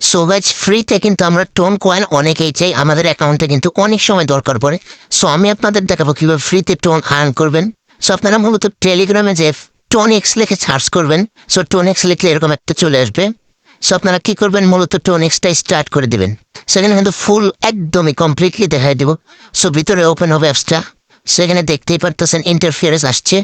So guys ফ্রিতে কিন্তু আমরা টোন কয়েন অনেকেই চাই, আমাদের অ্যাকাউন্টে কিন্তু অনেক সময় দরকার পড়ে। সো আমি আপনাদের দেখাবো কীভাবে ফ্রিতে টোন আর্ন করবেন। সো আপনারা মূলত টেলিগ্রামে যে টোন এক্স লিখে সার্চ করবেন। সো টোন এক্স লিখলে এরকম একটা চলে আসবে। সো আপনারা কী করবেন, মূলত টোন এক্সটাই স্টার্ট করে দেবেন। সেখানে কিন্তু ফুল একদমই কমপ্লিটলি দেখাই দেবো। সো ভিতরে ওপেন হবে অ্যাপসটা। সেখানে দেখতেই পারতেছেন ইন্টারফিয়ারেন্স আসছে।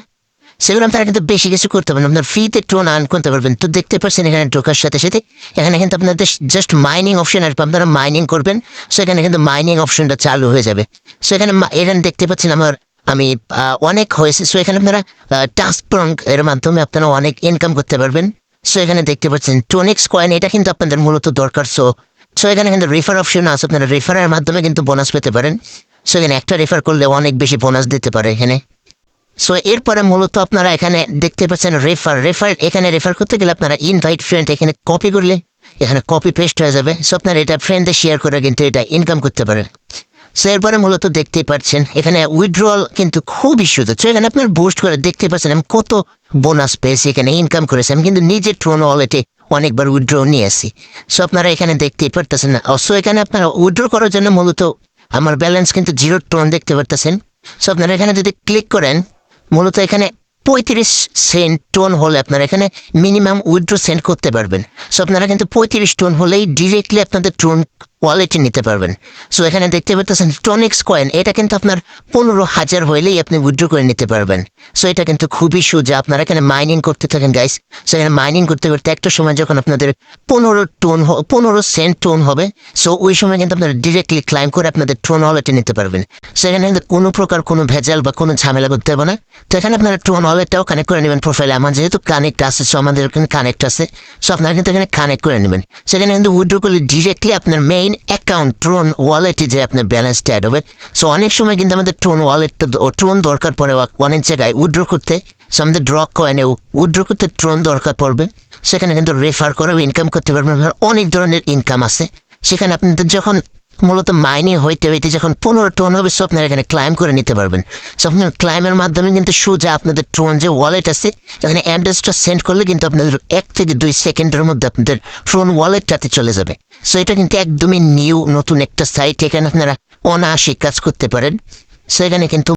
সেগুলো আপনারা কিন্তু বেশি কিছু করতে পারবেন, আপনার ফ্রিতে টোন আর্ন করতে পারবেন। তো দেখতে পাচ্ছেন এখানে ঢোকার সাথে সাথে এখানে কিন্তু আপনাদের জাস্ট মাইনিং অপশন আসবে, আপনারা মাইনিং করবেন। সেখানে কিন্তু মাইনিং অপশনটা চালু হয়ে যাবে। সো এখানে দেখতে পাচ্ছেন আমি অনেক হয়েছে। সো এখানে আপনারা টাস্ক প্রঙ্ক এর মাধ্যমে আপনারা অনেক ইনকাম করতে পারবেন। সো এখানে দেখতে পাচ্ছেন টোনেক্স কয়েন, এটা কিন্তু আপনাদের মূলত দরকার। সো এখানে কিন্তু রেফার অপশন আছে, আপনারা রেফারের মাধ্যমে কিন্তু বোনাস পেতে পারেন। সো এখানে একটা রেফার করলে অনেক বেশি বোনাস দিতে পারে এখানে। সো এরপরে মূলত আপনারা এখানে দেখতে পাচ্ছেন রেফার এখানে রেফার করতে গেলে আপনারা ইনভাইট ফ্রেন্ড এখানে কপি করলে এখানে কপি পেস্ট হয়ে যাবে। সো আপনারা এটা ফ্রেন্ডে শেয়ার করে কিন্তু এটা ইনকাম করতে পারেন। সো এরপরে মূলত দেখতেই পাচ্ছেন এখানে উইথড্রল কিন্তু খুবই সুযোগ। সো এখানে আপনার বুস্ট করে দেখতে পাচ্ছেন আমি কত বোনাস পেয়েছি, এখানে ইনকাম করেছি। আমি কিন্তু নিজের ট্রোন ওয়ালেটে অনেকবার উইথড্র নিয়ে আসি। সো আপনারা এখানে দেখতেই পারতেছেন না। সো এখানে আপনারা উইথড্র করার জন্য মূলত আমার ব্যালেন্স কিন্তু 0 টোন দেখতে পারতেছেন। সো আপনারা এখানে যদি ক্লিক করেন, মূলত এখানে 35 সেন্ট টোন হলে আপনারা এখানে মিনিমাম উইথড্র সেন্ড করতে পারবেন। সো আপনারা কিন্তু 35 টোন হলেই ডিরেক্টলি আপনাদের টোন ওয়ালেটে নিতে পারবেন। সো এখানে দেখতে পাচ্ছেন টোনেক্স কয়েন, এটা কিন্তু আপনার 15,000 হইলেই আপনি উইথড্র করে নিতে পারবেন। সো এটা কিন্তু খুবই সোজা। আপনারা এখানে মাইনিং করতে থাকেন গাইস। সো এখানে মাইনিং করতে করতে একটা সময় যখন আপনাদের 15 সেন্ট টোন হবে, সো ওই সময় কিন্তু আপনারা ডিরেক্টলি ক্লাইম করে আপনাদের টোন ওয়ালেটে নিতে পারবেন। সো এখানে কিন্তু কোনো প্রকার কোনো ভেজাল বা কোনো ঝামেলা করতে হবে না। তো এখানে আপনারা টোন ওয়ালেটটাও কানেক্ট করে নেবেন প্রোফাইলে। আমার যেহেতু কানেক্ট আছে, সো আমাদের এখানে কানেক্ট আছে। সো আপনারা কিন্তু এখানে কানেক্ট করে নেবেন। সেখানে কিন্তু উইথড্র করলে ডিরেক্টলি আপনার মেইন অ্যাকাউন্ট ট্রোন ওয়ালেটে যে আপনার ব্যালেন্সটা অ্যাড হবে। সো অনেক সময় কিন্তু আমাদের ট্রোন ওয়ালেটটা ট্রোন দরকার পড়ে অনেক জায়গায় উইথড্র করতে। সো আমাদের ড্র কয়েনে উইথড্র করতে ট্রোন দরকার পড়বে। সেখানে কিন্তু রেফার করেও ইনকাম করতে পারবেন। অনেক ধরনের ইনকাম আছে সেখানে। আপনাদের যখন মূলত মাইনিং হইতে হইতে যখন 15 টোন হবে, সো আপনারা এখানে ক্লাইম করে নিতে পারবেন। সো আপনার ক্লাইমের মাধ্যমে কিন্তু সোজা আপনাদের ট্রোন যে ওয়ালেট আছে এখানে অ্যাড্রেসটা সেন্ড করলে কিন্তু আপনাদের 1 থেকে 2 সেকেন্ডের মধ্যে আপনাদের ট্রোন ওয়ালেটটাতে চলে যাবে। সো এটা কিন্তু একদমই নতুন একটা সাইট, এখানে আপনারা অনায়াসে কাজ করতে পারেন। সো এখানে কিন্তু